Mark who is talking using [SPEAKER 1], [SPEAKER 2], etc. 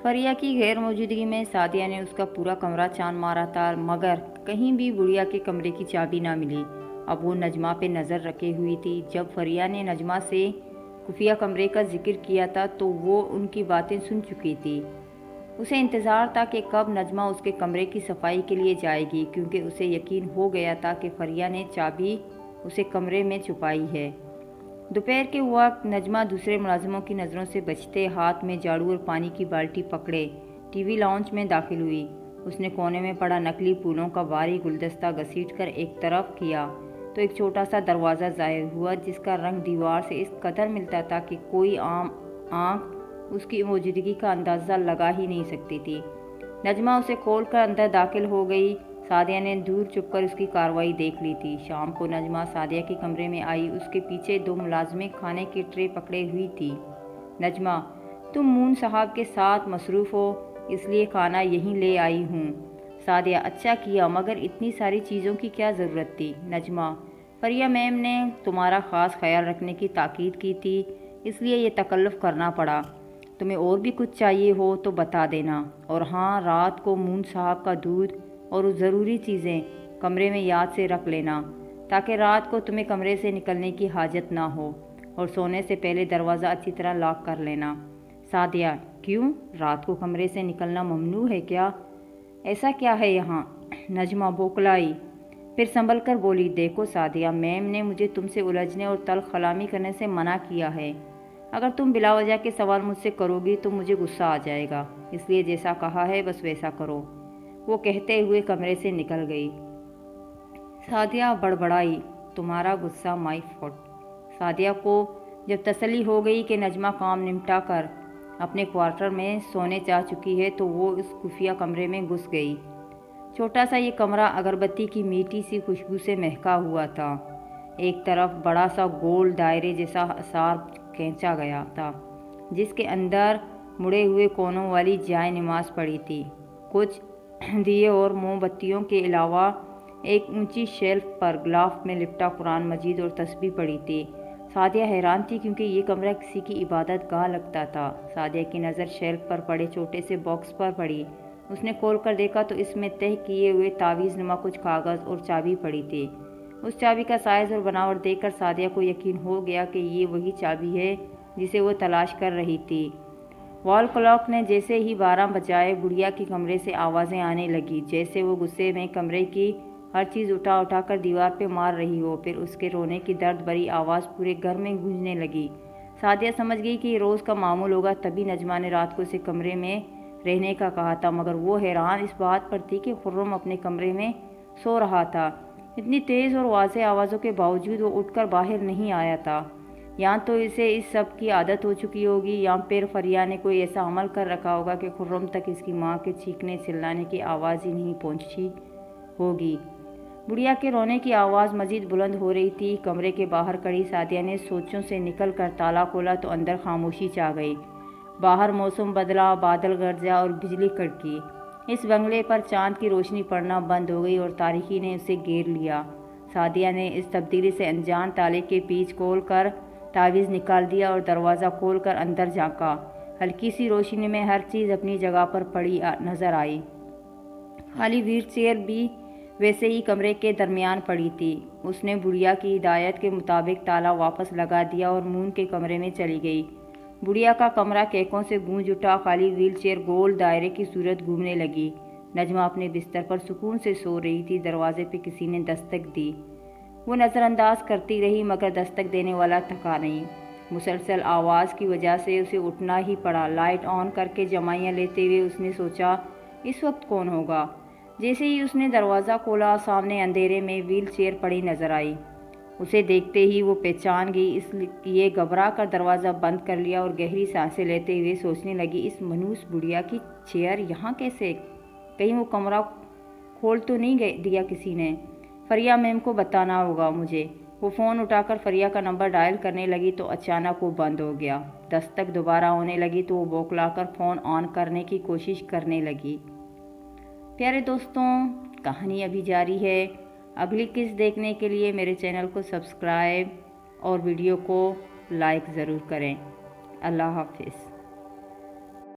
[SPEAKER 1] फरिया की गैर मौजूदगी में सादिया ने उसका पूरा कमरा छान मारा था, मगर कहीं भी गुड़िया के कमरे की चाबी ना मिली। अब वो नजमा पे नज़र रखे हुई थी। जब फरिया ने नजमा से खुफिया कमरे का जिक्र किया था तो वो उनकी बातें सुन चुकी थी। उसे इंतज़ार था कि कब नजमा उसके कमरे की सफाई के लिए जाएगी, क्योंकि उसे यकीन हो गया था कि फरिया ने चाबी उसे कमरे में छुपाई है। दोपहर के वक्त नजमा दूसरे मुलाजिमों की नज़रों से बचते हाथ में झाड़ू और पानी की बाल्टी पकड़े टीवी लाउंज में दाखिल हुई। उसने कोने में पड़ा नकली फूलों का भारी गुलदस्ता घसीटकर एक तरफ किया तो एक छोटा सा दरवाज़ा ज़ाहिर हुआ, जिसका रंग दीवार से इस कदर मिलता था कि कोई आम आँख उसकी मौजूदगी का अंदाज़ा लगा ही नहीं सकती थी। नजमा उसे खोलकर अंदर दाखिल हो गई। सादिया ने दूर छुपकर उसकी कार्रवाई देख ली थी। शाम को नजमा सादिया के कमरे में आई। उसके पीछे दो मुलाजमें खाने की ट्रे पकड़े हुई थी। नजमा, तुम मून साहब के साथ मसरूफ़ हो, इसलिए खाना यहीं ले आई हूँ। सादिया, अच्छा किया, मगर इतनी सारी चीज़ों की क्या ज़रूरत थी? नजमा, फरिया मैम ने तुम्हारा ख़ास ख्याल रखने की ताकीद की थी, इसलिए ये तकल्लुफ़ करना पड़ा। तुम्हें और भी कुछ चाहिए हो तो बता देना। और हाँ, रात को मून साहब का दूध और ज़रूरी चीज़ें कमरे में याद से रख लेना, ताकि रात को तुम्हें कमरे से निकलने की हाजत ना हो। और सोने से पहले दरवाज़ा अच्छी तरह लॉक कर लेना। सादिया, क्यों? रात को कमरे से निकलना ममनू है क्या? ऐसा क्या है यहाँ? नजमा बौखलाई, फिर संभल कर बोली, देखो सादिया, मैम ने मुझे तुमसे उलझने और तल्ख कलामी करने से मना किया है। अगर तुम बिलावजह के सवाल मुझसे करोगी तो मुझे गुस्सा आ जाएगा, इसलिए जैसा कहा है बस वैसा करो। वो कहते हुए कमरे से निकल गई। सादिया बड़बड़ाई, तुम्हारा गुस्सा माई फॉल्ट। सादिया को जब तसल्ली हो गई कि नजमा काम निपटा कर अपने क्वार्टर में सोने जा चुकी है तो वो उस खुफिया कमरे में घुस गई। छोटा सा ये कमरा अगरबत्ती की मीठी सी खुशबू से महका हुआ था। एक तरफ बड़ा सा गोल दायरे जैसा आसार खींचा गया था, जिसके अंदर मुड़े हुए कोनों वाली जाय नमाज पड़ी थी। कुछ दिए और मोमबत्तियों के अलावा एक ऊंची शेल्फ पर गिलाफ में लिपटा कुरान मजीद और तस्बीह पड़ी थी। सादिया हैरान थी, क्योंकि ये कमरा किसी की इबादत गाह लगता था। सादिया की नज़र शेल्फ पर पड़े छोटे से बॉक्स पर पड़ी। उसने खोल कर देखा तो इसमें तह किए हुए तावीज़ नुमा कुछ कागज़ और चाबी पड़ी थी। उस चाबी का साइज़ और बनावट देखकर सादिया को यकीन हो गया कि ये वही चाबी है जिसे वो तलाश कर रही थी। वॉल क्लॉक ने जैसे ही 12 बजाए, गुड़िया के कमरे से आवाज़ें आने लगी, जैसे वो गुस्से में कमरे की हर चीज़ उठा उठा कर दीवार पे मार रही हो। फिर उसके रोने की दर्द भरी आवाज़ पूरे घर में गूंजने लगी। सादिया समझ गई कि ये रोज़ का मामूल होगा, तभी नजमा ने रात को उसे कमरे में रहने का कहा था। मगर वो हैरान इस बात पर थी कि खुर्रम अपने कमरे में सो रहा था। इतनी तेज़ और वाज़ेह आवाज़ों के बावजूद वो उठकर बाहर नहीं आया था। या तो इसे इस सब की आदत हो चुकी होगी, या फिर फरिया ने कोई ऐसा अमल कर रखा होगा कि खुर्रम तक इसकी माँ के चीखने चिल्लाने की आवाज़ ही नहीं पहुँची होगी। बुढ़िया के रोने की आवाज़ मज़ीद बुलंद हो रही थी। कमरे के बाहर खड़ी सादिया ने सोचों से निकल कर ताला खोला तो अंदर खामोशी छा गई। बाहर मौसम बदला, बादल गरजा और बिजली कड़की। इस बंगले पर चांद की रोशनी पड़ना बंद हो गई और तारीकी ने उसे घेर लिया। सादिया ने इस तब्दीली से अनजान ताले के पीछ खोल कर तावीज़ निकाल दिया और दरवाज़ा खोल कर अंदर झांका। हल्की सी रोशनी में हर चीज़ अपनी जगह पर पड़ी नज़र आई। खाली व्हील चेयर भी वैसे ही कमरे के दरमियान पड़ी थी। उसने बुढ़िया की हिदायत के मुताबिक ताला वापस लगा दिया और मून के कमरे में चली गई। बुढ़िया का कमरा केकों से गूंज उठा। खाली व्हील चेयर गोल दायरे की सूरत घूमने लगी। नजमा अपने बिस्तर पर सुकून से सो रही थी। दरवाजे पे किसी ने दस्तक दी। वो नज़रअंदाज करती रही, मगर दस्तक देने वाला थका नहीं। मुसलसल आवाज़ की वजह से उसे उठना ही पड़ा। लाइट ऑन करके जमाइयाँ लेते हुए उसने सोचा, इस वक्त कौन होगा? जैसे ही उसने दरवाज़ा खोला, सामने अंधेरे में व्हील चेयर पड़ी नजर आई। उसे देखते ही वो पहचान गई, इसलिए घबरा कर दरवाज़ा बंद कर लिया और गहरी सांसें लेते हुए सोचने लगी, इस मनूस बुढ़िया की चेयर यहाँ कैसे? कहीं वो कमरा खोल तो नहीं दिया किसी ने? फरिया मैम को बताना होगा मुझे। वो फ़ोन उठाकर फरिया का नंबर डायल करने लगी तो अचानक वो बंद हो गया। दस्तक दोबारा होने लगी तो वो बौखलाकर फ़ोन ऑन करने की कोशिश करने लगी। प्यारे दोस्तों, कहानी अभी जारी है। अगली किस्त देखने के लिए मेरे चैनल को सब्सक्राइब और वीडियो को लाइक ज़रूर करें। अल्लाह हाफिज़।